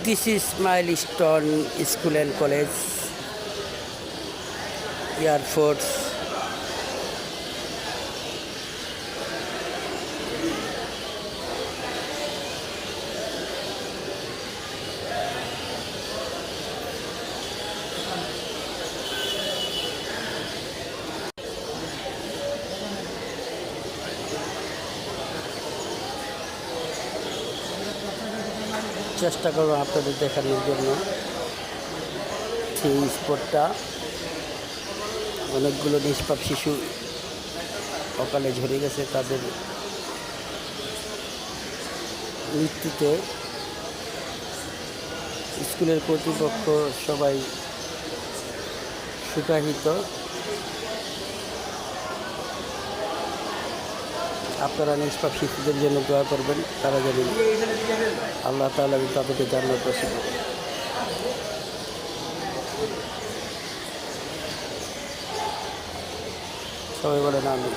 This is Milestone School and College, Air Force. চেষ্টা করবো আপনাদের দেখানোর জন্য সেই স্পটটা। অনেকগুলো নিষ্পাপ শিশু অকালে ঝরে গেছে, তাদের মৃত্যুতে স্কুলের কর্তৃপক্ষ সবাই শোকাহত। আপনারা নিষ্পাপ শিশুদের জন্য দোয়া করবেন, তারা যেন আল্লাহ তাআলা তাদেরকে জান্নাত নসিব করেন। সবাই বলেন আমিন।